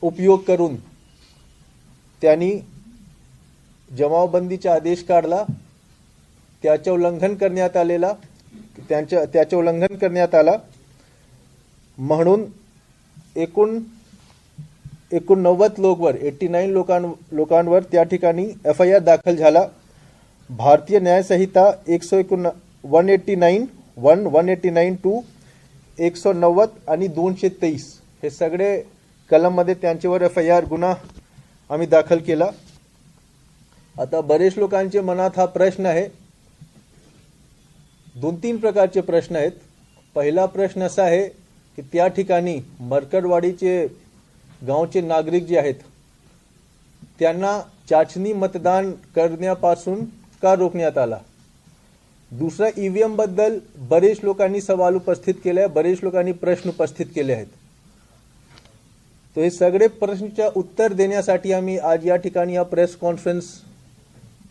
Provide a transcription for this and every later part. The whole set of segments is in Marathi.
उपयोग करून त्यांनी जमावबंदीचा आदेश काढला, त्याचे उल्लंघन करण्यात आला म्हणून 89 लोकांवर 89 लोकांवर त्या ठिकाणी FIR दाखल झाला। भारतीय न्याय संहिता 189 टू 190 आणि 223 हे सगळे कलममध्ये त्यांच्यावर FIR गुन्हा आम्ही दाखल केला। आता बरेच लोकांच्या मनात हा प्रश्न आहे, 2-3 प्रकारचे प्रश्न आहेत। पहिला प्रश्न असा आहे की त्या ठिकाणी मरकडवाडीचे गावचे नागरिक जे आहेत त्यांना चाचणी मतदान करण्यापासून का रोखण्यात आला। दुसरा, EVM बद्दल बरेच लोकांनी सवाल उपस्थित केले आहे, बरेच लोकांनी प्रश्न उपस्थित केले आहेत। तो हे सगळे प्रश्नांचे उत्तर देण्यासाठी आम्ही आज या ठिकाणी हा प्रेस कॉन्फरन्स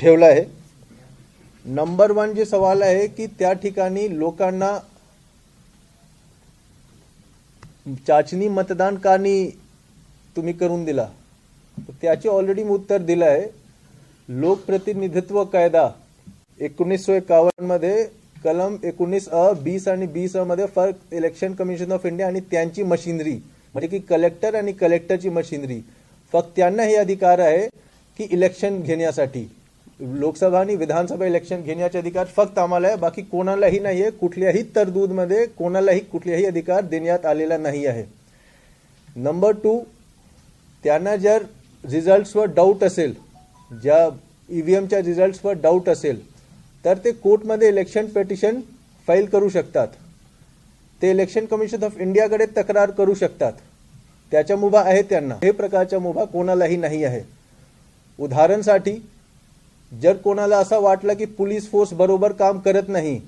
ठेवला आहे। नंबर 1 जे सवाल आहे की त्या ठिकाणी लोकांना चाचणी मतदान का नाही तुम्ही करून दिला, त्याचे ऑलरेडी मी उत्तर दिलं आहे। लोकप्रतिनिधित्व कायदा 1951 मध्ये कलम 19 20 आणि 20 मध्ये फक्त इलेक्शन कमिशन ऑफ इंडिया आणि त्यांची मशिनरी म्हणजे की कलेक्टर आणि कलेक्टरची मशिनरी फक्त त्यांना हे अधिकार आहे की इलेक्शन घेण्यासाठी, लोकसभा आणि विधानसभा इलेक्शन घेण्याचे अधिकार फक्त आम्हाला आहे, बाकी कोणालाही नाही आहे। कुठल्याही तरतूदमध्ये कोणालाही कुठलाही अधिकार देण्यात आलेला नाही आहे। नंबर 2, त्यांना जर रिझल्ट्सवर डाऊट असेल, ज्या EVMच्या रिझल्ट्सवर डाऊट असेल तर ते कोर्टमध्ये इलेक्शन पिटिशन फाईल करू शकतात, ते इलेक्शन कमिशन ऑफ इंडियाकडे तक्रार करू शकतात, त्याचा मुभा आहे त्यांना। हे प्रकारचा मुभा कोणालाही नाही आहे। उदाहरणासाठी जर कोणाला असं वाटलं की पोलीस फोर्स बरोबर काम करत नाही,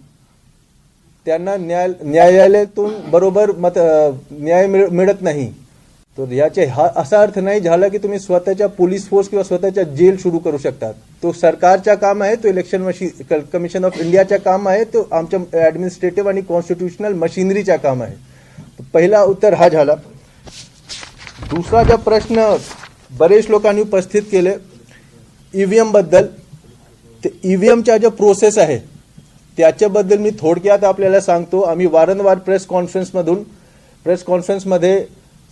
त्यांना न्यायालयातून बरोबर न्याय मिळत नाही, तो याचे असा अर्थ नाही झाला की तुम्ही स्वतःच्या पोलीस फोर्स किंवा स्वतःच्या जेल सुरू करू शकतात। तो सरकारचा काम आहे, तो इलेक्शन कमिशन ऑफ इंडियाचा काम आहे, तो आमच्या ऍडमिनिस्ट्रेटिव्ह आणि कॉन्स्टिट्यूशनल मशिनरीचा काम आहे। पहिला उत्तर हा झाला। दुसरा जो प्रश्न बरेच लोकांनी उपस्थित केले EVM बद्दल, ते EVMचा जो प्रोसेस आहे त्याच्याबद्दल मी थोडक्यात आपल्याला सांगतो। आम्ही वारंवार प्रेस कॉन्फरन्समध्ये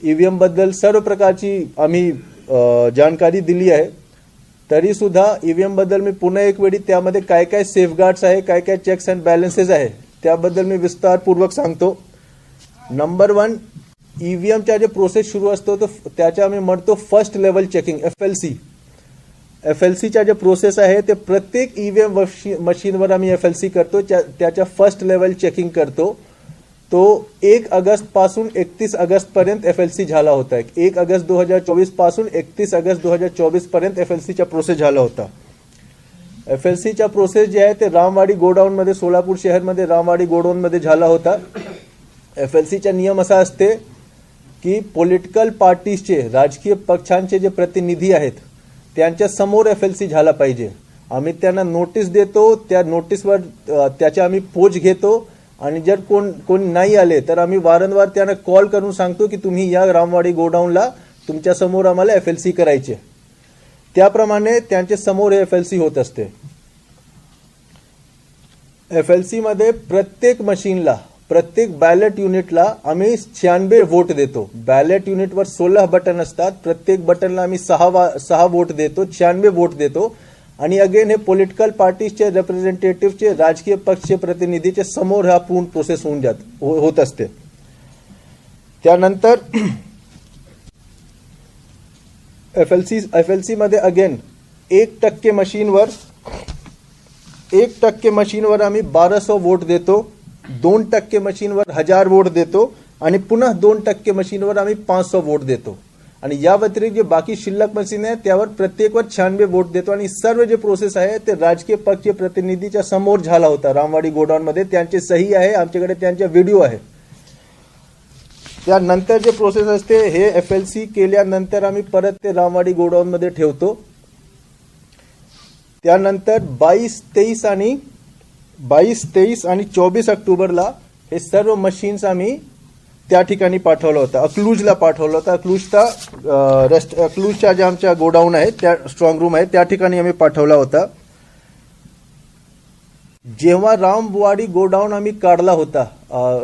EVM बद्दल सर्व प्रकारची आम्ही जानकारी दिली आहे, तरी सुद्धा EVM बद्दल मी पुन्हा एक वेळी त्यामध्ये काय काय सेफगार्ड्स आहे, काय काय चेक्स अँड बॅलन्सेस आहे त्याबद्दल मी विस्तारपूर्वक सांगतो। नंबर 1, EVMचा जे प्रोसेस सुरू असतो तो त्याचा आम्ही म्हणतो फर्स्ट लेवल चेकिंग FLCचा जे प्रोसेस आहे ते प्रत्येक EVM मशीनवर आम्ही FLC करतो, त्याच्या फर्स्ट लेवल चेकिंग करतो। तो 1 ऑगस्ट पासून 31 ऑगस्ट पर्यंत FLC झाला होता। 1 ऑगस्ट 2024 पासून 31 ऑगस्ट 2024 पर्यंत FLCचा प्रोसेस झाला होता। FLCचा प्रोसेस जे आहे ते रामवाडी गोडाऊन मध्ये, सोलापूर शहरमध्ये रामवाडी गोडाऊन मध्ये झाला होता। FLCचा नियम असा असते की पॉलिटिकल पार्टीजचे, राजकीय पक्षांचे जे प्रतिनिधी आहेत त्यांच्या समोर FLC झाला पाहिजे। आम्ही त्यांना नोटीस देतो, त्या नोटीसवर त्याच्या आम्ही पोच घेतो आणि जर कोण नाही आले तर आम्ही वारंवार त्यांना कॉल करून सांगतो की तुम्ही या रामवाडी गोडाऊनला तुमच्या समोर आम्हाला FLC करायचे। त्याप्रमाणे त्यांच्या समोर FLC होत असते। FLC मध्ये प्रत्येक मशीनला, प्रत्येक बॅलेट युनिटला आम्ही 96 वोट देतो। बॅलेट युनिटवर 16 बटन असतात, प्रत्येक बटनला आम्ही 6 वोट देतो, 96 वोट देतो। आणि अगेन हे पॉलिटिकल पार्टीजचे रिप्रेझेंटेटिव्हचे, राजकीय पक्षचे प्रतिनिधीचे समोर हा पूर्ण प्रोसेस होत असते। त्यानंतर FLC मध्ये अगेन 1% मशीनवर आम्ही 1200 वोट देतो, 2% मशीनवर 1000 वोट देतो आणि पुन्हा 2% मशीनवर आम्ही 500 वोट देतो। आणि या व्यतिरिक्त जे बाकी शिल्लक मशीन आहे त्यावर प्रत्येकवर 96 वोट देतो। आणि सर्व जे प्रोसेस आहे ते राजकीय पक्ष प्रतिनिधीच्या समोर झाला होता रामवाडी गोडाऊन मध्ये, त्यांचे सही आहे, आमच्याकडे त्यांचा व्हिडिओ आहे। त्यानंतर जे प्रोसेस असते हे FLC केल्यानंतर आम्ही परत ते रामवाडी गोडाऊन मध्ये ठेवतो। त्यानंतर 22, 23 आणि 24 ऑक्टोबरला हे सर्व मशीन्स आम्ही त्या ठिकाणी पाठवला होता, अकलूजला पाठवला होता. अकलूजच्या ज्या आमच्या गोडाऊन आहेत, त्या स्ट्रॉंग रूम आहे, त्या ठिकाणी आम्ही पाठवला होता. जेव्हा रामवाडी गोडाऊन आम्ही काढला होता,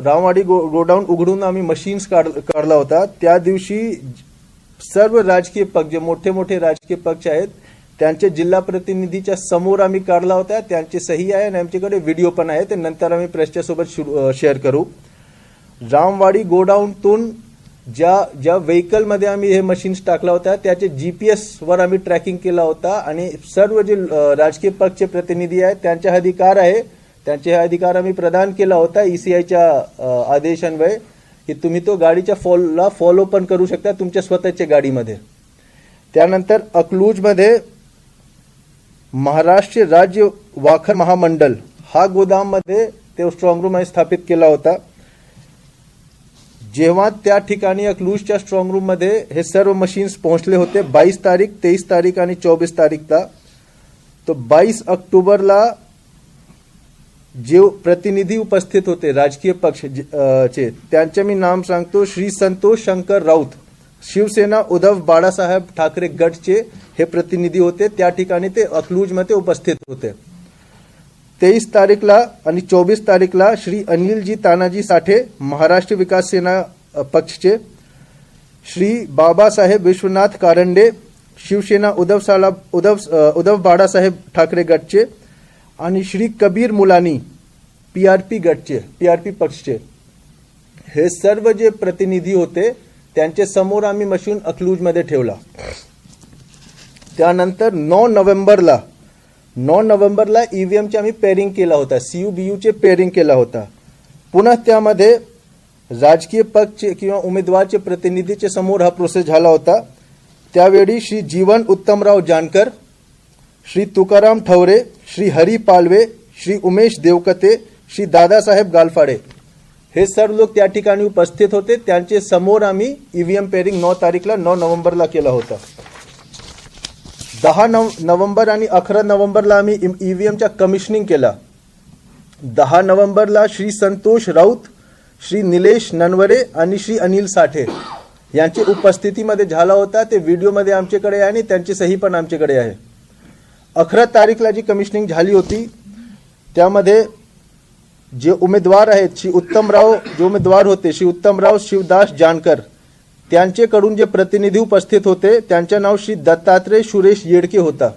रामवाडी गोडाऊन उघडून आम्ही मशीन्स काढला होता, त्या दिवशी सर्व राजकीय पक्ष, जे मोठे मोठे राजकीय पक्ष आहेत, त्यांचे जिल्हा प्रतिनिधीच्या समोर आम्ही काढला होता. त्यांची सही आहे आणि आमच्याकडे व्हिडिओ पण आहे, ते नंतर आम्ही प्रेसच्या सोबत शेअर करू. रामवाडी गोडाऊनतून ज्या व्हेकलमध्ये आम्ही हे मशीन्स टाकला होता, त्याचे GPS वर आम्ही ट्रॅकिंग केला होता आणि सर्व जे राजकीय पक्षचे प्रतिनिधी आहेत त्यांचे अधिकार आहे, त्यांचे हे अधिकार आम्ही प्रदान केला होता ECIच्या आदेशान्वये, की तुम्ही तो गाडीच्या फॉलो पण करू शकता तुमच्या स्वतःच्या गाडीमध्ये. त्यानंतर अकलूजमध्ये महाराष्ट्र राज्य वाखर महामंडळ हा गोदाममध्ये ते स्ट्रॉंग रूम स्थापित केला होता. जेव्हा त्या ठिकाणी अकलूजच्या स्ट्रॉंग रूम मध्ये हे सर्व मशीन्स पोहोचले होते 22 तारीख, 23 तारीख आणि 24 तारीखला, तो 22 ऑक्टोबरला जे प्रतिनिधी उपस्थित होते राजकीय पक्षचे, त्यांचे मी नाम सांगतो. श्री संतोष शंकर राऊत, शिवसेना उद्धव बाळासाहेब ठाकरे गटचे हे प्रतिनिधी होते. त्या ठिकाणी ते अकलूजमध्ये उपस्थित होते. 23 तारीखला आणि 24 तारीखला श्री अनिलजी तानाजी साठे, महाराष्ट्र विकास सेना पक्षचे, श्री बाबासाहेब विश्वनाथ कारंडे, शिवसेना उद्धव बाळासाहेब ठाकरे गटचे, आणि श्री कबीर मुलानी PRP गटचे, PRP पक्षचे, हे सर्व जे प्रतिनिधी होते त्यांचे समोर आम्ही मशीन अकलूजमध्ये ठेवला. त्यानंतर 9 नोव्हेंबरला EVMचे आम्ही पेअरिंग केला होता, CUBUचे पेअरिंग केला होता. पुन्हा त्यामध्ये राजकीय पक्ष किंवा उमेदवारचे प्रतिनिधीचे समोर हा प्रोसेस झाला होता. त्यावेळी श्री जीवन उत्तमराव जानकर, श्री तुकाराम ठवरे, श्री हरी पालवे, श्री उमेश देवकते, श्री दादासाहेब गालफाडे हे सर्व लोक त्या ठिकाणी उपस्थित होते. त्यांचे समोर आम्ही EVM पेअरिंग 9 नोव्हेंबरला केला होता. 10 नोव्हेंबर आणि 11 नोव्हेंबरला आम्ही EVMच्या कमिशनिंग केला. 10 नोव्हेंबरला श्री संतोष राऊत, श्री निलेश ननवरे आणि श्री अनिल साठे यांची उपस्थितीमध्ये झाला होता. ते व्हिडिओमध्ये आमच्याकडे आहे आणि त्यांची सही पण आमच्याकडे आहे. 11 तारीखला जी कमिशनिंग झाली होती त्यामध्ये जे उमेदवार आहेत, श्री उत्तमराव, जे उमेदवार होते श्री उत्तमराव शिवदास जानकर, त्यांच्याकडून जे प्रतिनिधी उपस्थित होते त्यांचे नाव श्री दत्तात्रय सुरेश येडके होता.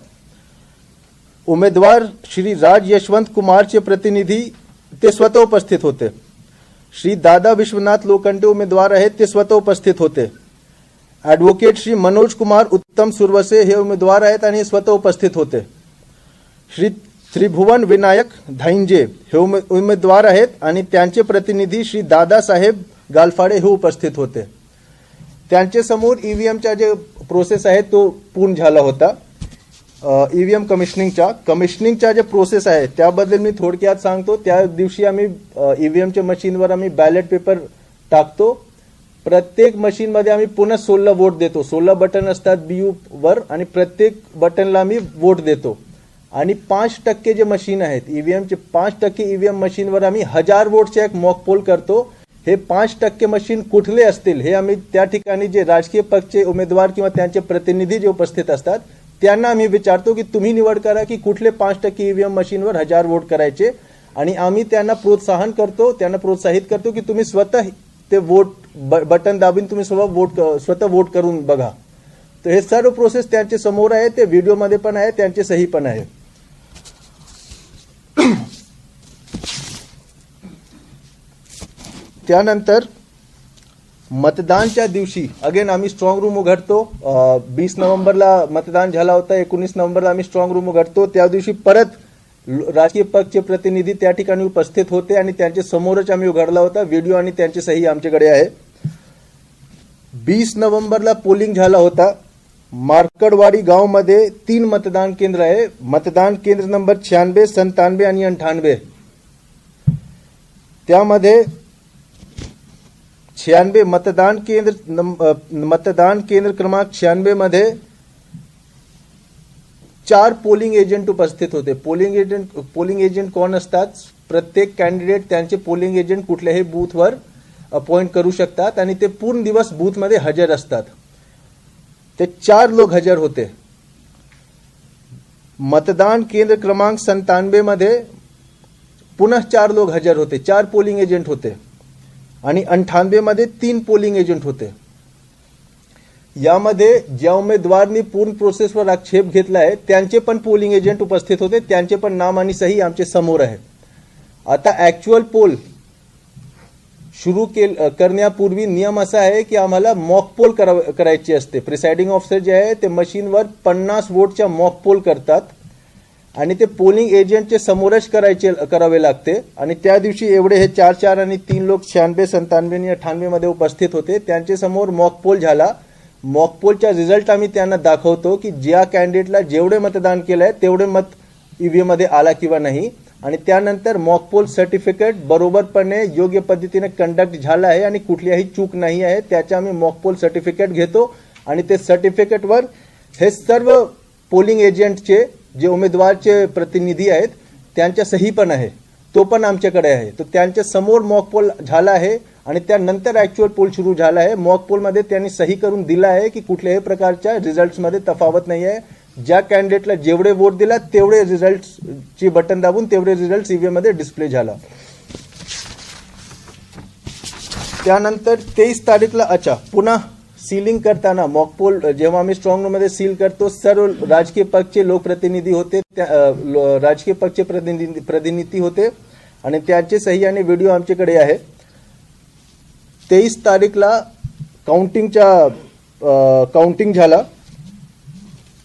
उमेदवार श्री राज यशवंत कुमारचे प्रतिनिधी ते स्वतः उपस्थित होते. श्री दादा विश्वनाथ लोखंडे उमेदवार आहेत, ते स्वतः उपस्थित होते. ॲडव्होकेट श्री मनोज कुमार उत्तम सुरवसे हे उमेदवार आहेत आणि स्वतः उपस्थित होते. श्री त्रिभुवन विनायक धाइंजे हे उमेदवार आहेत आणि त्यांचे प्रतिनिधी श्री दादासाहेब गालफाडे हे उपस्थित होते. त्यांच्या समोर EVMचा जे प्रोसेस आहे तो पूर्ण झाला होता. EVM कमिशनिंगचा जे प्रोसेस आहे त्याबद्दल मी थोडक्यात सांगतो. त्या दिवशी आम्ही EVMच्या मशीनवर आम्ही बॅलेट पेपर टाकतो. प्रत्येक मशीनमध्ये आम्ही पुन्हा 16 वोट देतो. 16 बटन असतात BU वर आणि प्रत्येक बटनला आम्ही वोट देतो. आणि 5% जे मशीन आहेत EVMचे 5% EVM मशीनवर आम्ही 1000 वोटचे एक मॉक पोल करतो. हे 5% मशीन कुठले असतील हे आम्ही त्या ठिकाणी जे राजकीय पक्षचे उमेदवार किंवा त्यांचे प्रतिनिधी जे उपस्थित असतात त्यांना आम्ही विचारतो की तुम्ही निवड करा की कुठले 5% EVM मशीनवर 1000 वोट करायचे. आणि आम्ही त्यांना प्रोत्साहित करतो की तुम्ही स्वतः ते वोट बटन दाबून तुम्ही स्वतः वोट करून बघा. तर हे सर्व प्रोसेस त्यांच्या समोर आहे, ते व्हिडिओमध्ये पण आहे, त्यांची सही पण आहे. त्यानंतर मतदानच्या दिवशी अगेन आम्ही स्ट्रॉंग रूम उघडतो. 20 नोव्हेंबरला मतदान झाला होता, 19 नोव्हेंबरला आम्ही स्ट्रॉंग रूम उघडतो. त्या दिवशी परत राजकीय पक्षचे प्रतिनिधी त्या ठिकाणी उपस्थित होते आणि त्यांच्या समोरच आम्ही उघडला होता. व्हिडिओ आणि त्यांची सही आमच्याकडे आहे. 20 नोव्हेंबरला पोलिंग झाला होता. मार्कडवाडी गावमध्ये 3 मतदान केंद्र आहे. मतदान केंद्र नंबर 96, 97 आणि 98. त्यामध्ये 96 मतदान केंद्र क्रमांक 96 मध्ये 4 पोलिंग एजंट उपस्थित होते. पोलिंग एजंट कोण असतात? प्रत्येक कॅन्डिडेट त्यांचे पोलिंग एजंट कुठल्याही बूथवर अपॉइंट करू शकतात आणि ते पूर्ण दिवस बूथमध्ये हजर असतात. ते 4 लोक हजर होते. मतदान केंद्र क्रमांक 97 मध्ये पुन्हा 4 लोक हजर होते. 4 पोलिंग एजंट होते आणि 98 मध्ये 3 पोलिंग एजंट होते. यामध्ये ज्या उमेदवारांनी पूर्ण प्रोसेसवर आक्षेप घेतला आहे त्यांचे पण पोलिंग एजंट उपस्थित होते. त्यांचे पण नाम आणि सही आमच्या समोर आहे. आता ऍक्च्युअल पोल सुरू करण्यापूर्वी नियम असा आहे की आम्हाला मॉक पोल करायची असते. प्रिसाइडिंग ऑफिसर जे आहे ते मशीनवर 50 वोटच्या मॉक पोल करतात आणि ते पोलिंग एजंटचे समोरच करावे लागते. आणि त्या दिवशी एवढे हे 4 आणि 3 लोक 96, 97 आणि 98 मध्ये उपस्थित होते. त्यांच्या समोर मॉक पोल झाला. मॉक पोलचा रिझल्ट आम्ही त्यांना दाखवतो की ज्या कॅन्डिडेटला जेवढे मतदान केलंय तेवढे मत ईव्हीएम मध्ये आला किंवा नाही. आणि त्यानंतर मॉक पोल सर्टिफिकेट बरोबरपणे योग्य पद्धतीने कंडक्ट झाला आहे आणि कुठलीही चूक नाही आहे त्याचे आम्ही मॉक पोल सर्टिफिकेट घेतो. आणि ते सर्टिफिकेटवर हे सर्व पोलिंग एजंटचे जे उमेदवारचे प्रतिनिधी आहेत त्यांच्या सही पण आहे, तो पण आमच्याकडे आहे. तर त्यांच्या समोर मॉक पोल झाला आहे आणि त्यानंतर ऍक्च्युअल पोल सुरू झाला आहे. मॉक पोलमध्ये त्यांनी सही करून दिला आहे की कुठल्याही प्रकारच्या रिझल्ट्समध्ये तफावत नाही आहे. ज्या कॅन्डिडेटला जेवढे वोट दिला तेवढे रिझल्टची बटन दाबून तेवढे रिझल्ट ईव्हीएम मध्ये डिस्प्ले झाला. त्यानंतर 23 तारीखला पुन्हा सीलिंग करताना मॉक पोल जेव्हा आम्ही स्ट्रॉंग रूम मध्ये सील करतो सर्व राजकीय पक्षचे लोकप्रतिनिधी होते, राजकीय पक्षचे प्रतिनिधी होते आणि त्यांचे सही आणि व्हिडिओ आमच्याकडे आहे. 23 तारीखला काउंटिंग झाला.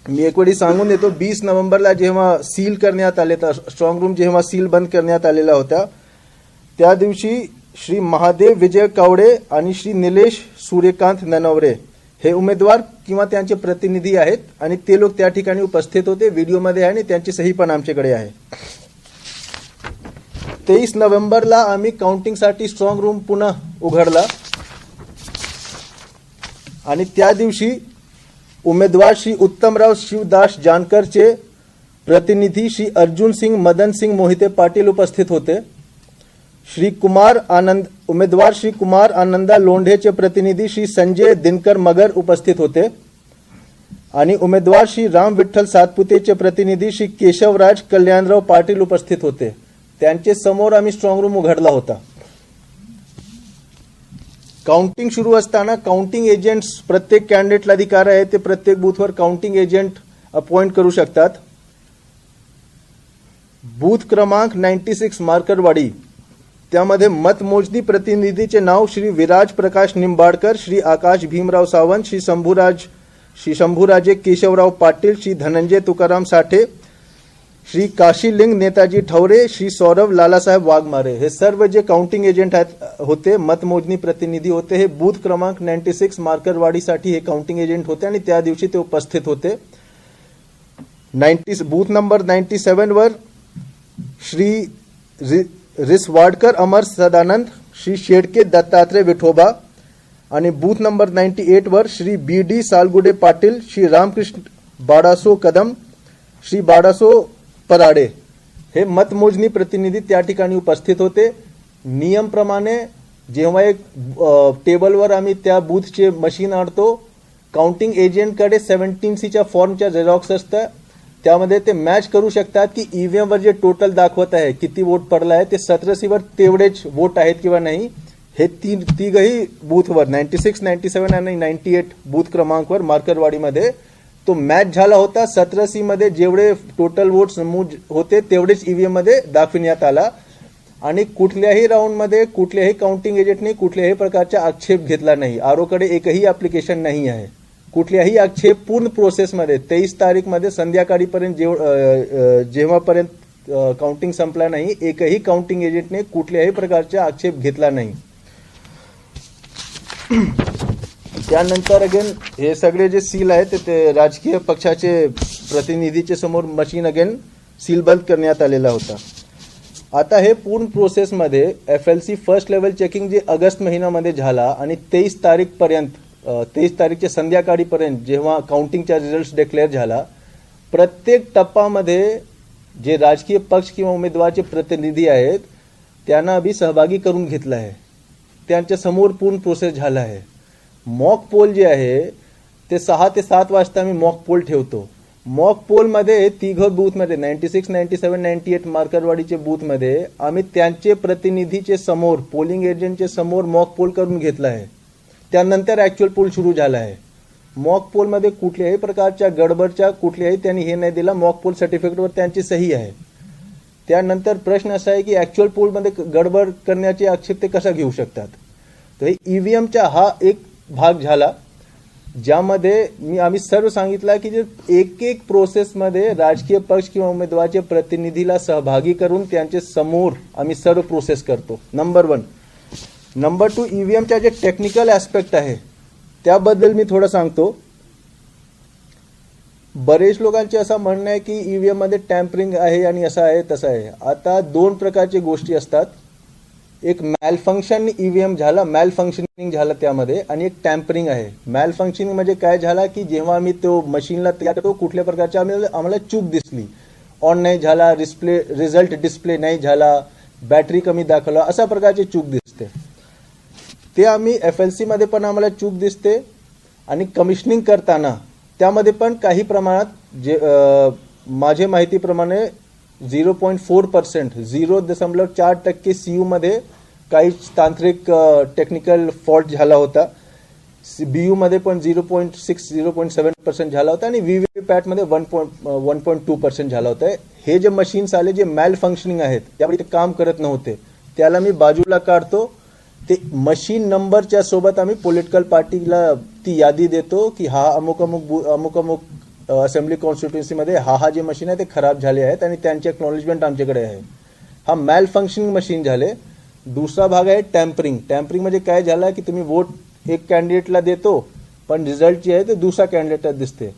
मी एक वेळी सांगून देतो, 20 नोव्हेंबरला जेव्हा सील करण्यात आले तर स्ट्रॉंग रूम जेव्हा सील बंद करण्यात आलेला होता त्या दिवशी श्री महादेव विजय कावडे आणि श्री निलेश सूर्यकांत ननवरे हे उमेदवार किंवा त्यांचे प्रतिनिधी आहेत आणि ते लोक त्या ठिकाणी उपस्थित होते. व्हिडिओमध्ये आहे आणि त्यांची सही पण आमच्याकडे आहे. 23 नोव्हेंबरला आम्ही काउंटिंगसाठी स्ट्रॉंग रूम पुन्हा उघडला आणि त्या दिवशी उमेदवार श्री उत्तमराव शिवदास जानकरचे प्रतिनिधी श्री अर्जुन सिंग मदन सिंग मोहिते पाटील उपस्थित होते. उमेदवार श्री कुमार आनंदा लोंढेचे प्रतिनिधी श्री संजय दिनकर मगर उपस्थित होते आणि उमेदवार श्री राम विठ्ठल सातपुतेचे प्रतिनिधी श्री केशवराज कल्याणराव पाटील उपस्थित होते. त्यांचे समोर आम्ही स्ट्रॉंग रूम उघडला होता. काउंटिंग सुरू असताना काउंटिंग एजंट्स प्रत्येक कॅन्डिडेटला अधिकार आहे ते प्रत्येक बूथवर काउंटिंग एजंट अपॉइंट करू शकतात. बूथ क्रमांक 96 मार्करवाडी त्यामध्ये मतमोजणी प्रतिनिधीचे नाव श्री विराज प्रकाश निंबाडकर, श्री आकाश भीमराव सावंत, श्री शंभूराजे केशवराव पाटील, श्री धनंजय तुकाराम साठे, श्री काशीलिंग नेताजी ठवरे, श्री सौरभ लालासाहेब वाघमारे हे सर्व जे काउंटिंग एजंट होते, मतमोजणी प्रतिनिधी होते. हे बूथ क्रमांक 96 मार्करवाडीसाठी हे काउंटिंग एजंट होते आणि त्या दिवशी ते उपस्थित होते. बूथ नंबर 97 वर श्री रिसवाडकर अमर सदानंद, श्री शेडके दत्तात्रय विठोबा आणि बूथ नंबर 98 वर श्री BD सालगुडे पाटील, श्री रामकृष्ण बाडासो कदम, श्री बाडासो पराडे हे मतमोजणी प्रतिनिधी त्या ठिकाणी उपस्थित होते. नियमप्रमाणे जेव्हा एक टेबलवर आम्ही त्या बूथचे मशीन आणतो, काउंटिंग एजंटकडे 17C फॉर्मच्या झेरॉक्स असतं. त्यामध्ये ते मॅच करू शकतात की ईव्हीएम वर जे टोटल दाखवत आहे किती वोट पडला आहे ते 17C वर तेवढेच वोट आहेत किंवा नाही. हे तिघही बूथवर 96, 97 आणि 98 बूथ क्रमांकवर मार्करवाडीमध्ये तो मॅच झाला होता. 17C मध्ये जेवढे टोटल वोट नमूद होते तेवढेच ईव्हीएम मध्ये दाखविण्यात आला आणि कुठल्याही राऊंडमध्ये कुठल्याही काउंटिंग एजंटने कुठल्याही प्रकारचा आक्षेप घेतला नाही. आरोकडे एकही ऍप्लिकेशन नाही आहे. कुठल्याही आक्षेप पूर्ण प्रोसेसमध्ये 23 तारीखमध्ये संध्याकाळीपर्यंत जेव्हापर्यंत काउंटिंग संपला नाही एकही काउंटिंग एजंटने कुठल्याही प्रकारचा आक्षेप घेतला नाही. त्यानंतर अगेन हे सगळे जे सील आहेत ते राजकीय पक्षाचे प्रतिनिधीचे समोर मशीन अगेन सील बंद करण्यात आलेला होता. आता हे पूर्ण प्रोसेसमध्ये FLC फर्स्ट लेवल चेकिंग जे ऑगस्ट महिन्यामध्ये झाला आणि 23 तारीखच्या संध्याकाळीपर्यंत जेव्हा काउंटिंगचा रिझल्ट डिक्लेअर झाला, प्रत्येक टप्प्यामध्ये जे राजकीय पक्ष किंवा उमेदवारचे प्रतिनिधी आहेत त्यांना बी सहभागी करून घेतलं आहे. त्यांच्या समोर पूर्ण प्रोसेस झाला आहे. मॉक पोल जे आहे ते 6 ते 7 वाजता आम्ही मॉक पोल ठेवतो. मॉक पोलमध्ये तिघं बूथमध्ये 96, 97, 98 मार्करवाडीचे बूथमध्ये आम्ही त्यांचे प्रतिनिधीचे समोर पोलिंग एजंटचे समोर मॉक पोल करून घेतला आहे. त्यानंतर ऍक्च्युअल पोल सुरू झाला आहे. मॉक पोलमध्ये कुठल्याही प्रकारच्या गडबडच्या कुठल्याही त्यांनी हे नाही दिला. मॉक पोल सर्टिफिकेटवर त्यांची सही आहे. त्यानंतर प्रश्न असा आहे की ऍक्च्युअल पोलमध्ये गडबड करण्याचे आक्षेप ते कसा घेऊ शकतात. तर ईव्हीएमचा हा एक भाग झाला ज्यामध्ये आम्ही सर्व सांगितलं की जे एक एक प्रोसेसमध्ये राजकीय पक्ष किंवा उमेदवाराचे प्रतिनिधीला सहभागी करून त्यांचे समोर आम्ही सर्व प्रोसेस करतो. नंबर 1. नंबर 2, ईव्हीएमच्या जे टेक्निकल ऍस्पेक्ट आहे त्याबद्दल मी थोडं सांगतो. बरेच लोकांचे असं म्हणणं आहे की ईव्हीएम मध्ये टॅम्परिंग आहे आणि असं आहे तसं आहे. आता 2 प्रकारचे गोष्टी असतात. एक मॅल फंक्शन ईव्हीएम झाला, मॅल फंक्शनिंग झालं त्यामध्ये, आणि एक टॅम्परिंग आहे. मॅल फंक्शनिंग म्हणजे काय झाला की जेव्हा आम्ही तो मशीनला तयार करतो कुठल्या प्रकारच्या आम्हाला चूक दिसली, ऑन नाही झाला, रिझल्ट डिस्प्ले नाही झाला, बॅटरी कमी दाखवला, अशा प्रकारची चूक दिसते. ते आम्ही FLC मध्ये पण आम्हाला चूक दिसते आणि कमिशनिंग करताना त्यामध्ये पण काही प्रमाणात जे माझे माहितीप्रमाणे 0.4%, 0.4% CU मध्ये काही तांत्रिक टेक्निकल फॉल्ट झाला होता. BU मध्ये पण 0.6, 0.7% झाला होता आणि VVPAT मध्ये 1.2% झाला होता. हे जे मशीन्स आले जे मॅल फंक्शनिंग आहेत त्यावेळी ते काम करत नव्हते, त्याला मी बाजूला काढतो. ते मशीन नंबरच्या सोबत आम्ही पॉलिटिकल पार्टीला ती यादी देतो की हा अमुक अमुक असेंब्ली कॉन्स्टिट्युन्सीमध्ये हा जे मशीन आहे ते खराब झाले आहेत आणि त्यांचे एक्नॉलेजमेंट आमच्याकडे आहे. हा मॅल फंक्शनिंग मशीन झाले. दुसरा भाग आहे टॅम्परिंग. टॅम्परिंग म्हणजे काय झालं की तुम्ही वोट एक कॅन्डिडेटला देतो पण रिझल्ट जे आहे ते दुसरा कॅन्डिडेटला दिसते.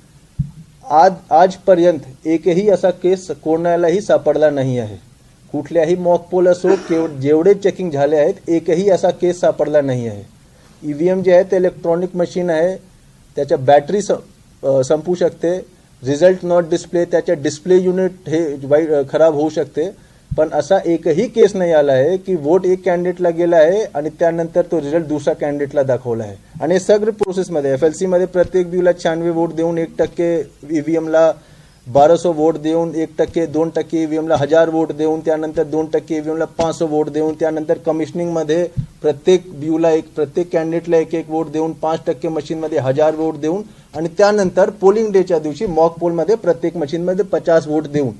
आजपर्यंत एकही असा केस कोणालाही सापडला नाही आहे. कुठल्याही मॉक पोल असो जेवढे चेकिंग झाले आहेत एकही असा केस सापडला नाही आहे. ईव्हीएम जे आहे ते इलेक्ट्रॉनिक मशीन आहे, त्याच्या बॅटरी संपू शकते, रिझल्ट नॉट डिस्प्ले, त्याच्या डिस्प्ले युनिट हे खराब होऊ शकते. पण असा एकही केस नाही आला आहे की वोट एक कॅन्डिडेटला गेला आहे आणि त्यानंतर तो रिझल्ट दुसऱ्या कॅन्डिडेटला दाखवला आहे. आणि सगळं प्रोसेसमध्ये FLC मध्ये प्रत्येक ब्यूला 96 वोट देऊन 1% ईव्हीएमला 1200 वोट देऊन 1%, 2% ईव्हीएमला 1000 वोट देऊन त्यानंतर 2% ईव्हीएमला 500 वोट देऊन त्यानंतर कमिशनिंगमध्ये प्रत्येक ब्यूला प्रत्येक कॅन्डिडेटला 1-1 वोट देऊन 5% मशीनमध्ये 1000 वोट देऊन आणि त्यानंतर पोलिंग डेच्या दिवशी मॉक पोलमध्ये प्रत्येक मशीनमध्ये 50 वोट देऊन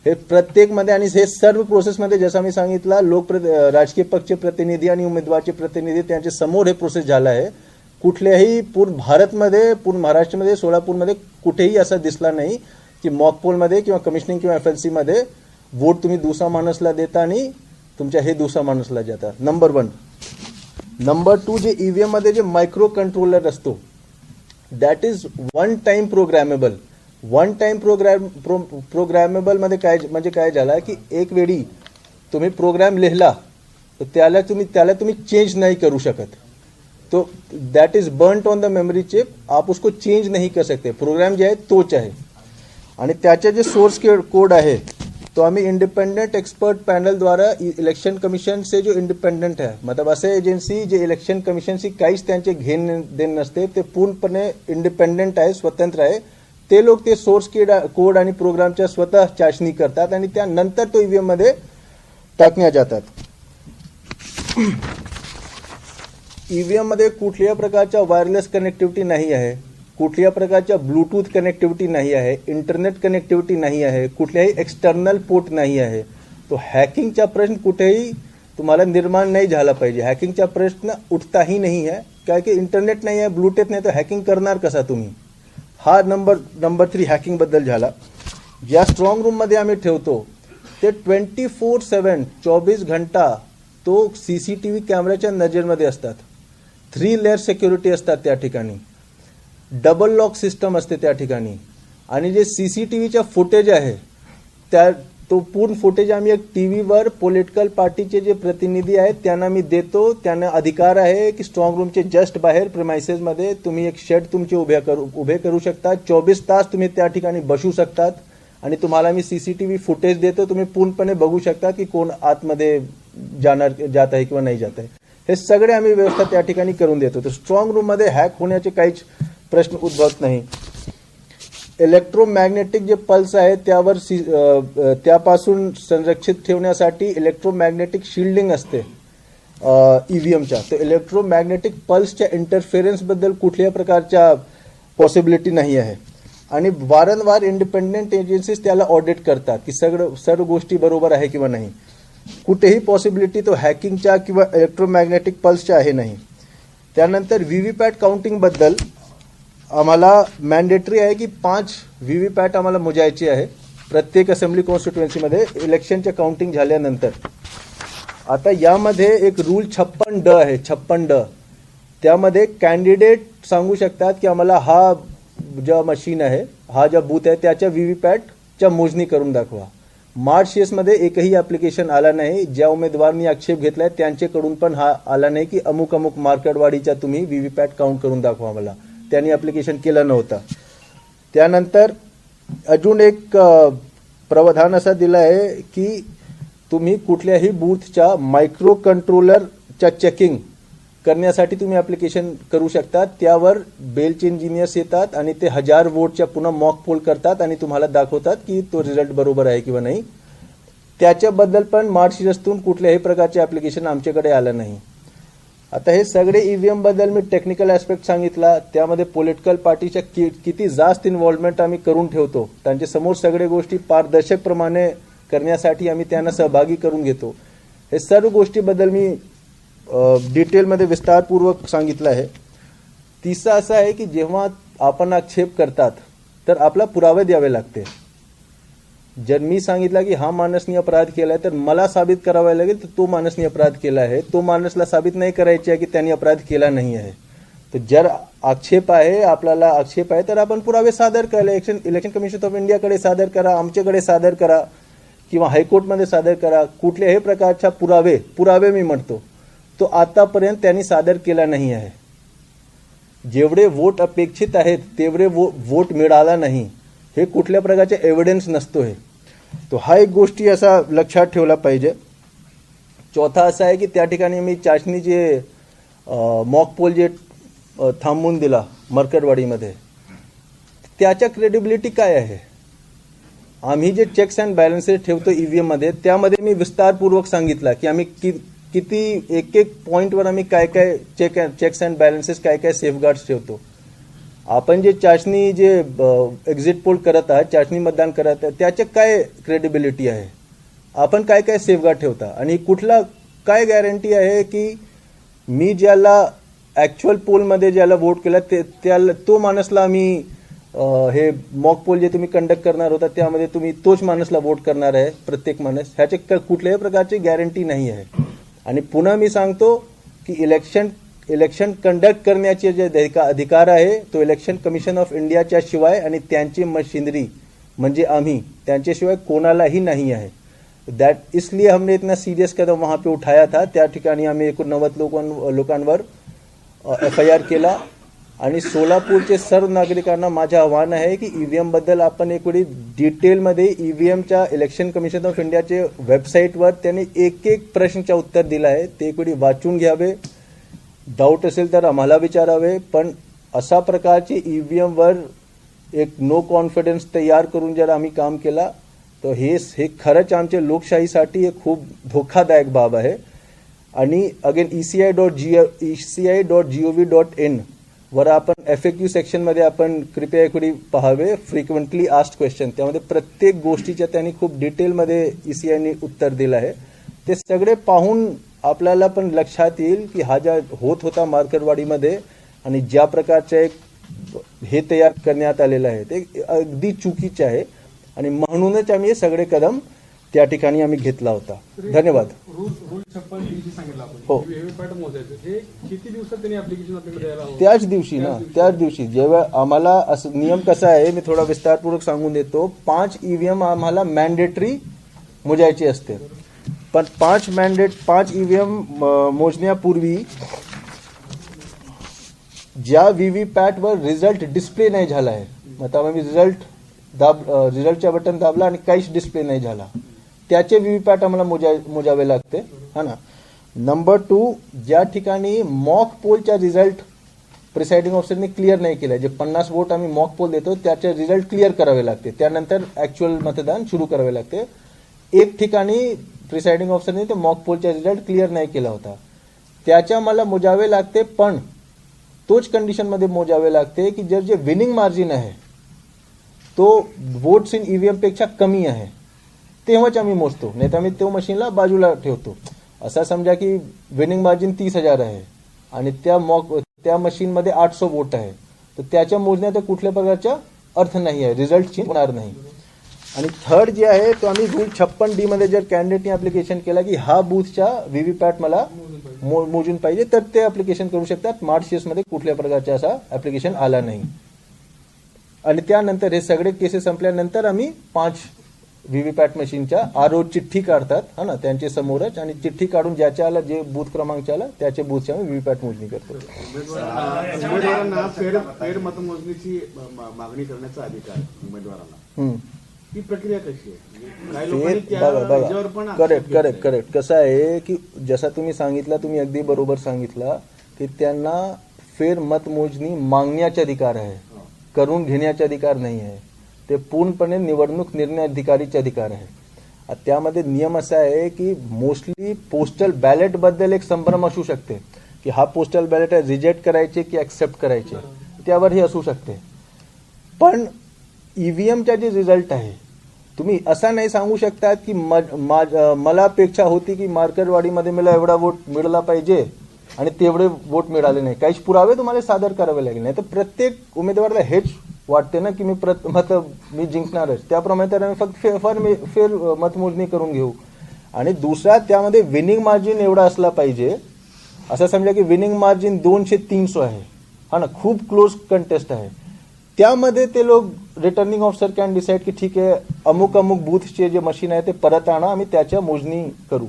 हे प्रत्येकमध्ये. आणि हे सर्व प्रोसेसमध्ये जसं मी सांगितलं राजकीय पक्षचे प्रतिनिधी आणि उमेदवारचे प्रतिनिधी त्यांच्या समोर हे प्रोसेस झाला आहे. कुठल्याही पूर्ण भारतमध्ये पूर्ण महाराष्ट्रामध्ये सोलापूरमध्ये कुठेही असा दिसला नाही की मॉक पोलमध्ये किंवा कमिशनिंग किंवा FLC मध्ये वोट तुम्ही दुसऱ्या माणूसला देता आणि तुमच्या हे दुसऱ्या माणूसला जातात. नंबर 1. नंबर 2, जे ईव्हीएम मध्ये जे मायक्रो कंट्रोलर असतो that is one time programmable. One time programmable मध्ये काय म्हणजे काय झाला की एक वेळी तुम्ही प्रोग्राम लिहिला तर त्याला तुम्ही चेंज नाही करू शकत. तो that is burnt on the memory chip, आप उसको चेंज नहीं कर सकते. प्रोग्राम जो है तोच आहे. आणि त्याचे जे सोर्स कोड आहे तो आम्ही इंडिपेंडेंट एक्सपर्ट पॅनल द्वारा इलेक्शन कमिशन से जो इंडिपेंडेंट है, मतलब असे एजन्सी जे इलेक्शन कमिशनशी काहीच त्यांचे घेण देण नसते, ते पूर्णपणे इंडिपेंडेंट आहे, स्वतंत्र आहे. ते लोक ते सोर्स कोड आणि प्रोग्रामच्या स्वतः चाचणी करतात आणि त्यानंतर तो ईव्हीएम मध्ये टाकण्यात जातात. ईव्हीएम मध्ये कुठल्याही प्रकारच्या वायरलेस कनेक्टिव्हिटी नाही आहे, कुठल्याही प्रकारच्या ब्लूटूथ कनेक्टिव्हिटी नाही आहे, इंटरनेट कनेक्टिव्हिटी नाही आहे, कुठल्याही एक्सटर्नल पोर्ट नाही आहे. तो हॅकिंगचा प्रश्न कुठेही तुम्हाला निर्माण नाही झाला पाहिजे. हॅकिंगचा प्रश्न उठताही नाही आहे, कारण की इंटरनेट नाही आहे, ब्लूटूथ नाही, तर हॅकिंग करणार कसा तुम्ही. हा नंबर 3 हॅकिंग बद्दल झाला. ज्या स्ट्रॉंग रूम मध्ये आम्ही ठेवतो ते 24/7 24 घंटा तो CCTV कॅमेऱ्याच्या नजरेमध्ये असतात. 3 लेअर सिक्युरिटी असतात त्या ठिकाणी, डबल लॉक सिस्टम असते त्या ठिकाणी. आणि जे CCTVचा फुटेज आहे तो पूर्ण फुटेज आम्ही एक टीव्हीवर पॉलिटिकल पार्टीचे जे प्रतिनिधी आहेत त्यांना मी देतो. त्यांना अधिकार आहे की स्ट्रॉंग रूमचे जस्ट बाहेर प्रिमाइसेसमध्ये तुम्ही एक शेड तुमचे उभे करू शकता. 24 तास तुम्ही त्या ठिकाणी बसू शकतात आणि तुम्हाला मी CCTV फुटेज देतो. तुम्ही पूर्णपणे बघू शकता की कोण आतमध्ये जात आहे किंवा नाही जात आहे. हे सगळे आम्ही व्यवस्था त्या ठिकाणी करून देतो. तर स्ट्रॉंग रूममध्ये हॅक होण्याचे काहीच प्रश्न उद्भवत नाही. इलेक्ट्रोमॅग्नेटिक जे पल्स आहे त्यावर त्यापासून संरक्षित ठेवण्यासाठी इलेक्ट्रोमॅग्नेटिक शिल्डिंग असते ईव्हीएमच्या. तर इलेक्ट्रोमॅग्नेटिक पल्सच्या इंटरफेरन्सबद्दल कुठल्याही प्रकारच्या पॉसिबिलिटी नाही आहे. आणि वारंवार इंडिपेंडेंट एजन्सीज त्याला ऑडिट करतात की सर्व गोष्टी बरोबर आहे किंवा नाही. कुठेही पॉसिबिलिटी तो हॅकिंगच्या किंवा इलेक्ट्रोमॅग्नेटिक पल्सच्या आहे नाही. त्यानंतर व्हीव्हीपॅट काउंटिंगबद्दल आम्हाला मॅन्डेटरी आहे की 5 व्हीव्हीपॅट आम्हाला मोजायची आहे प्रत्येक असेंब्ली कॉन्स्टिट्युएन्सीमध्ये इलेक्शनच्या काउंटिंग झाल्यानंतर. आता यामध्ये एक रूल 56D आहे. 56D त्यामध्ये कॅन्डिडेट सांगू शकतात की आम्हाला हा ज्या मशीन आहे, हा ज्या बूथ आहे त्याच्या व्हीव्हीपॅटच्या मोजणी करून दाखवा. मार्च मध्ये एकही ऍप्लिकेशन आला नाही. ज्या उमेदवारांनी आक्षेप घेतलाय त्यांच्याकडून पण हा आला नाही की अमुक अमुक मार्केटवाडीच्या तुम्ही व्हीव्हीपॅट काउंट करून दाखवा मला. त्यांनी ऍप्लिकेशन केलं नव्हतं. त्यानंतर अजून एक प्रावधान असा दिला आहे की तुम्ही कुठल्याही बूथच्या मायक्रो कंट्रोलरच्या चेकिंग करण्यासाठी तुम्ही ऍप्लिकेशन करू शकता. त्यावर बेलचे इंजिनियर्स येतात आणि ते 1000 वोटच्या पुन्हा मॉक पोल करतात आणि तुम्हाला दाखवतात की तो रिझल्ट बरोबर आहे किंवा नाही. त्याच्याबद्दल पण मार्कशीटतून कुठल्याही प्रकारचे ऍप्लिकेशन आमच्याकडे आलं नाही. आता हे सगळे ईव्हीएम बद्दल मी टेक्निकल ऍस्पेक्ट सांगितला. त्यामध्ये पॉलिटिकल पार्टीच्या किती जास्त इन्व्हॉल्वमेंट आम्ही करून ठेवतो. त्यांच्या समोर सगळ्या गोष्टी पारदर्शकप्रमाणे करण्यासाठी आम्ही त्यांना सहभागी करून घेतो. हे सर्व गोष्टीबद्दल मी डिटेलमध्ये विस्तारपूर्वक सांगितलं आहे. तिसरं असं आहे की जेव्हा आपण आक्षेप करतात तर आपला पुरावे द्यावे लागते. जर मी सांगितलं की हा माणसने अपराध केलाय तर मला साबित करावा लागेल तर तो माणसने अपराध केला आहे. तो माणसला साबित नाही करायचे आहे की त्यांनी अपराध केला नाही आहे. तर जर आक्षेप आहे, आपल्याला आक्षेप आहे तर आपण पुरावे सादर करा. इलेक्शन कमिशन ऑफ इंडियाकडे सादर करा, आमच्याकडे सादर करा किंवा हायकोर्टमध्ये सादर करा. कुठल्याही प्रकारच्या पुरावे मी म्हणतो तो आतापर्यंत त्यांनी सादर केला नाही आहे. जेवढे वोट अपेक्षित आहेत तेवढे वोट मिळाला नाही, हे कुठल्या प्रकारचे एव्हिडन्स नसतो आहे. तो हा एक गोष्टी असा लक्षात ठेवला पाहिजे. चौथा असा आहे की त्या ठिकाणी मी चाचणी जे मॉक पोल जे थांबवून दिला मरकटवाडीमध्ये त्याच्या क्रेडिबिलिटी काय आहे. आम्ही जे चेक्स अँड बॅलन्सेस ठेवतो ईव्हीएम मध्ये त्यामध्ये मी विस्तारपूर्वक सांगितलं की आम्ही किती एक पॉइंटवर आम्ही काय काय चेक्स अँड बॅलन्सेस काय काय सेफगार्ड्स ठेवतो. आपण जे चाचणी जे एक्झिट पोल करत आहात, चाचणी मतदान करत आहे त्याचे काय क्रेडिबिलिटी आहे, आपण काय काय सेफगार्ड ठेवता आणि कुठला काय गॅरंटी आहे की मी ज्याला ऍक्च्युअल पोलमध्ये ज्याला वोट केला त्याला तो माणसला आम्ही हे मॉक पोल जे तुम्ही कंडक्ट करणार होता त्यामध्ये तुम्ही तोच माणसला वोट करणार आहे प्रत्येक माणूस, ह्याचे कुठल्याही प्रकारची गॅरंटी नाही आहे. आणि पुन्हा मी सांगतो की इलेक्शन कंडक्ट करण्याचे जे अधिकार आहे तो इलेक्शन कमिशन ऑफ इंडियाच्या शिवाय आणि त्यांची मशिनरी म्हणजे आम्ही त्यांच्याशिवाय कोणालाही नहीं है. दैट इसलिए हमने इतना सीरियस कदम वहां पे उठाया था. त्या ठिकाणी आम्ही 89 लोकांवर FIR केला. आणि सोलापूरचे सर्व नागरिकांना माझे आव्हान आहे की ईव्हीएम बद्दल आपण एक वेळी डिटेलमध्ये ईव्हीएमच्या इलेक्शन कमिशन ऑफ इंडियाचे वेबसाईटवर त्यांनी एक प्रश्नाचं उत्तर दिलं आहे, ते एक वेळी वाचून घ्यावे. डाऊट असेल तर आम्हाला विचारावे. पण अशा प्रकारची ईव्हीएमवर एक नो कॉन्फिडन्स तयार करून जर आम्ही काम केला तर हे खरंच आमच्या लोकशाहीसाठी एक खूप धोकादायक बाब आहे. आणि अगेन ECI.gov.in वर आपण FAQ सेक्शनमध्ये आपण कृपया एक पाहावे फ्रिक्वेंटली आस्क्ड क्वेश्चन. त्यामध्ये प्रत्येक गोष्टीच्या त्यांनी खूप डिटेलमध्ये ECIने उत्तर दिलं आहे. ते सगळे पाहून आपल्याला पण लक्षात येईल की हा ज्या होत होता मार्केटवाडीमध्ये आणि ज्या प्रकारचे एक हे तयार करण्यात आलेलं आहे ते अगदी चुकीचे आहे. आणि म्हणूनच आम्ही हे सगळे कदम त्या ठिकाणी आम्ही घेतला होता. धन्यवाद. हो, त्याच दिवशी जेव्हा आम्हाला असं नियम कसा आहे मी थोडा विस्तारपूर्वक सांगून देतो. 5 ईव्हीएम आम्हाला मॅन्डेटरी मोजायची असते. पण 5 ईव्हीएम मोजण्यापूर्वी ज्या व्हीव्हीपॅटवर रिझल्ट डिस्प्ले नाही झाला आहे, मतलब आम्ही रिझल्टच्या बटन दाबला आणि काहीच डिस्प्ले नाही झाला, त्याचे व्हीव्हीपॅट आम्हाला मोजावे लागते, हा ना. नंबर 2, ज्या ठिकाणी मॉक पोलचा रिझल्ट प्रिसाइडिंग ऑफिसरने क्लिअर नाही केला, जे 50 वोट आम्ही मॉक पोल देतो त्याचे रिझल्ट क्लिअर करावे लागते, त्यानंतर ऍक्च्युअल मतदान सुरू करावे लागते. एक ठिकाणी प्रिसाइडिंग ऑफिसरने ते मॉक पोलचा रिझल्ट क्लिअर नाही केला होता, त्याच्या मला मोजावे लागते, पण तोच कंडिशनमध्ये मोजावे लागते की जर जे विनिंग मार्जिन आहे तो वोट्स इन ईव्हीएम पेक्षा कमी आहे तेव्हाच आम्ही मोजतो, नाही तर आम्ही तो मशीनला बाजूला ठेवतो. असा समजा की विनिंग मार्जिन 30,000 आहे आणि त्या मशीनमध्ये 800 वोट आहे, तर त्याच्या मोजण्यात कुठल्या प्रकारचा अर्थ नाही आहे, रिझल्ट चेंज होणार नाही. आणि थर्ड जे आहे तो आम्ही रूल 56D मध्ये जर कॅन्डिडेटने ऍप्लिकेशन केला की हा बूथचा व्हीव्हीपॅट मला मोजून पाहिजे, तर ते ऍप्लिकेशन करू शकतात. मार्च मध्ये कुठल्या प्रकारचा असा ऍप्लिकेशन आला नाही. आणि त्यानंतर हे सगळे केसेस संपल्यानंतर आम्ही 5 व्हीव्हीपॅट मशीनच्या आरओ चिठ्ठी काढतात, हा ना, त्यांच्या समोरच, आणि चिठ्ठी काढून ज्याच्या आला, जे बूथ क्रमांक आला त्याच्या बूथच्या आम्ही व्हीव्हीपॅट मोजणी करतो. उमेदवारांना फेर मतमोजणीची मागणी करण्याचा अधिकार उमेदवारांना, ही प्रक्रिया कशी आहे? करेक्ट. कसं आहे की जसं तुम्ही सांगितलं, तुम्ही अगदी बरोबर सांगितलं की त्यांना फेर मतमोजणी मागण्याचा अधिकार आहे, करून घेण्याचा अधिकार नाही आहे. ते पूर्णपणे निवडणूक निर्णय अधिकारीचे अधिकार आहे. त्यामध्ये नियम असा आहे की मोस्टली पोस्टल बॅलेट बद्दल एक संभ्रम असू शकते की हा पोस्टल बॅलेट आहे, रिजेक्ट करायचे की ऍक्सेप्ट करायचे, त्यावर हे असू शकते. पण ईव्हीएमचा जे रिझल्ट आहे, तुम्ही असा नाही सांगू शकतात की मला अपेक्षा होती की मार्केटवाडीमध्ये मला एवढा वोट मिळाला पाहिजे आणि तेवढे वोट मिळाले नाही, काही पुरावे तुम्हाला सादर करावे लागले नाही. तर प्रत्येक उमेदवाराला हेच वाटते ना की मी जिंकणारच, त्याप्रमाणे तर आम्ही फक्त फेर मतमोजणी करून घेऊ. आणि दुसरा, त्यामध्ये विनिंग मार्जिन एवढा असला पाहिजे, असं समजा की विनिंग मार्जिन 200-300 आहे, हा ना, खूप क्लोज कंटेस्ट आहे, त्यामध्ये ते लोक रिटर्निंग ऑफिसर कॅन डिसाइड की ठीक आहे, अमुक बूथचे जे मशीन आहे ते परत आणा, आम्ही त्याच्या मोजणी करू.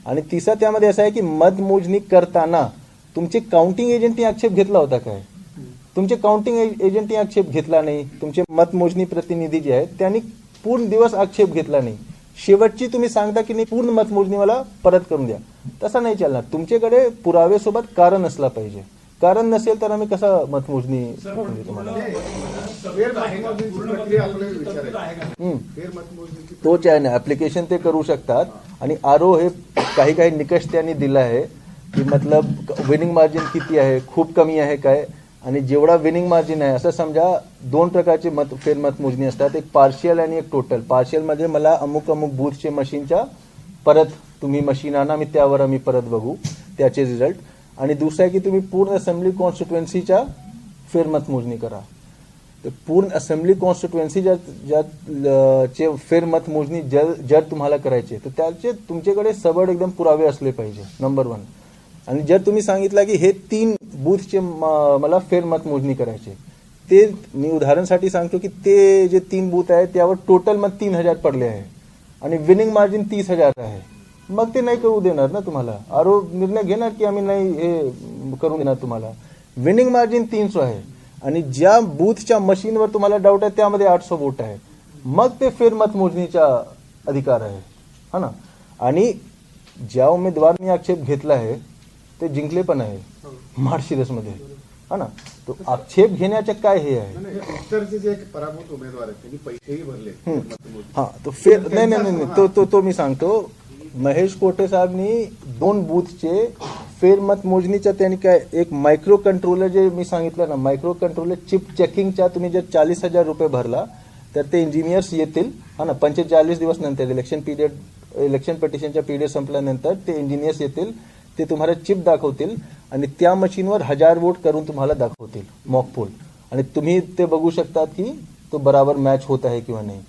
आणि तिसरा त्यामध्ये असं आहे की मतमोजणी करताना तुमचे काउंटिंग एजंटनी आक्षेप घेतला होता काय? तुमचे काउंटिंग एजंटनी आक्षेप घेतला नाही, तुमचे मतमोजणी प्रतिनिधी जे आहेत त्यांनी पूर्ण दिवस आक्षेप घेतला नाही, शेवटची तुम्ही सांगता की नाही पूर्ण मतमोजणी मला परत करून द्या, तसं नाही चालणार. तुमच्याकडे पुरावेसोबत कारण असला पाहिजे, कारण नसेल तर आम्ही कसं मतमोजणी तुम्हाला. तोच आहे ना, ऍप्लिकेशन ते करू शकतात. आणि आरओ हे काही निकष त्यांनी दिला आहे की मतलब विनिंग मार्जिन किती आहे, खूप कमी आहे काय, आणि जेवढा विनिंग मार्जिन आहे, असं समजा 2 प्रकारचे फेर मतमोजणी असतात, एक पार्शियल आणि एक टोटल. पार्शियल मध्ये मला अमुक बूथचे मशीनच्या परत तुम्ही मशीन आणा, त्यावर आम्ही परत बघू त्याचे रिझल्ट. आणि दुसरं आहे की तुम्ही पूर्ण असेंब्ली कॉन्स्टिट्युएन्सीच्या फेर मतमोजणी करा. तर पूर्ण असेंब्ली कॉन्स्टिट्युएन्सी चे फेर मतमोजणी जर तुम्हाला करायचे तर त्याचे तुमच्याकडे सबळ एकदम पुरावे असले पाहिजे, नंबर 1. आणि जर तुम्ही सांगितलं की हे 3 बूथचे मला फेर मतमोजणी करायचे, ते मी उदाहरणासाठी सांगतो की ते जे 3 बूथ आहे त्यावर टोटल मत 3,000 पडले आहे आणि विनिंग मार्जिन 30,000 आहे, मग ते नाही करू देणार ना तुम्हाला. आरओ निर्णय घेणार की आम्ही नाही हे करून देणार तुम्हाला. विनिंग मार्जिन 300 आहे आणि ज्या बूथच्या मशीनवर तुम्हाला डाऊट आहे त्यामध्ये 800 वोट आहे, मग ते फेर मतमोजणीचा अधिकार आहे, हा ना. आणि ज्या उमेदवारांनी आक्षेप घेतला आहे ते जिंकले पण आहे मार्शिरसमध्ये, हा ना. तो आक्षेप घेण्याचे काय हे आहे, उत्तरचे जे पराभूत उमेदवार आहेत त्यांनी पैसेही भरले, हा, तो फेर नाही, तो मी सांगतो. महेश कोटे साहेबांनी 2 बूथचे फेर मतमोजणीचा त्यांनी काय एक मायक्रो कंट्रोलर, जे मी सांगितलं ना, मायक्रो कंट्रोलर चिप चेकिंगच्या तुम्ही जर 40,000 रुपये भरला तर ते इंजिनियर्स येतील, हा ना, 45 दिवस नंतर इलेक्शन पिटिशनच्या पिरियड संपल्यानंतर ते इंजिनियर्स येतील, ते तुम्हाला चिप दाखवतील आणि त्या मशीनवर 1000 वोट करून तुम्हाला दाखवतील मॉक पोल, आणि तुम्ही ते बघू शकतात की तो बराबर मॅच होत आहे किंवा नाही.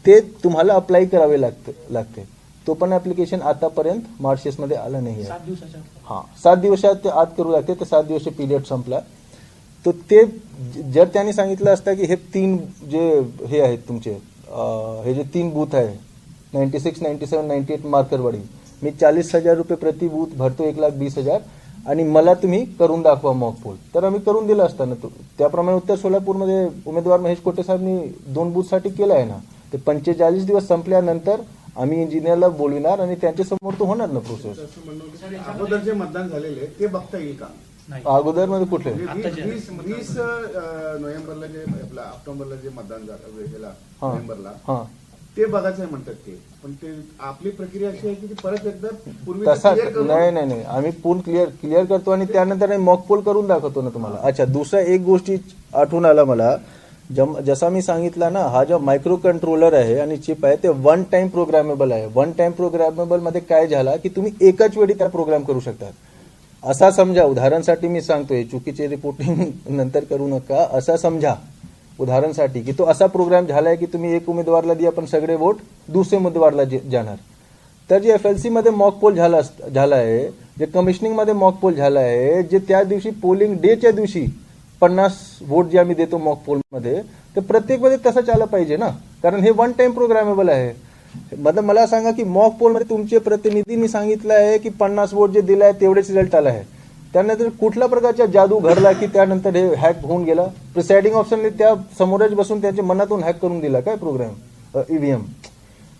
ते तुम्हाला अप्लाय करावे लागते. तो पण ऍप्लिकेशन आतापर्यंत मार्चमध्ये आला नाही आहे. 7 दिवसात आत करू लागते, तर 7 दिवसाचा पिरियड संपला. तर ते जर त्यांनी सांगितलं असतं की हे 3 जे हे आहेत तुमचे, हे जे 3 बूथ आहे 96, 97, 98 मार्करवाडी, मी 40,000 रुपये प्रति बूथ भरतो, 1,20,000, आणि मला तुम्ही करून दाखवा मॉक पोल, तर आम्ही करून दिलं असतं ना. त्याप्रमाणे उत्तर सोलापूरमध्ये उमेदवार महेश कोटे साहेबांनी 2 बूथसाठी केलं आहे ना. ते 45 दिवस संपल्यानंतर आम्ही इंजिनियरला बोलविणार आणि त्यांच्या समोर तो होणार ना प्रोसेस. असं म्हणणं होतं की अगोदर जे मतदान झालेले ते बघता येईल का? अगोदर मध्ये कुठले? म्हणजे 20 नोव्हेंबरला जे आपला ऑक्टोबरला जे मतदान झालं नोव्हेंबरला ते बघायचं आहे म्हणतात ते, पण ते आपली प्रक्रिया अशी आहे की ती परत एकदा पूर्वी तसा नाही आम्ही पूर्ण क्लिअर करतो आणि त्यानंतर मॉक पोल करून दाखवतो ना तुम्हाला. अच्छा, दुसरा एक गोष्टी आठवून आला मला, जसा मी सांगितलं ना, हा जो मायक्रो कंट्रोलर आहे आणि चिप आहे ते वन टाइम प्रोग्रामेबल आहे. वन टाइम प्रोग्रामेबल मध्ये काय झाला की तुम्ही एकाच वेळी त्या प्रोग्राम करू शकता. असा समजा, उदाहरणासाठी मी सांगतोय, चुकीचे रिपोर्टिंग नंतर करू नका. असा समजा उदाहरणासाठी की तो असा प्रोग्राम झालाय की तुम्ही एक उमेदवारला दिया पण सगळे वोट दुसरे उमेदवारला जाणार. तर जे FLC मध्ये मॉक पोल झाला आहे, जे कमिशनिंग मध्ये मॉक पोल झाला आहे, जे त्या दिवशी पोलिंग डेच्या दिवशी 50 वोट जे आम्ही देतो मॉक पोल मध्ये, तर प्रत्येक मध्ये तसंच आलं पाहिजे ना, कारण हे वन टाइम प्रोग्रामेबल आहे. मतलब मला सांगा की मॉक पोल मध्ये तुमचे प्रतिनिधींनी सांगितलं आहे की 50 वोट जे दिलाय तेवढेच रिझल्ट आला आहे. त्यानंतर कुठल्या प्रकारचा जादू घडला की त्यानंतर हे हॅक होऊन गेला? प्रिसाइडिंग ऑफिसरने त्या समोरच बसून त्यांच्या मनातून हॅक करून दिला काय प्रोग्राम EVM?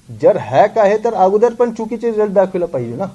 जर हॅक आहे तर अगोदर पण चुकीचे रिझल्ट दाखवला पाहिजे ना.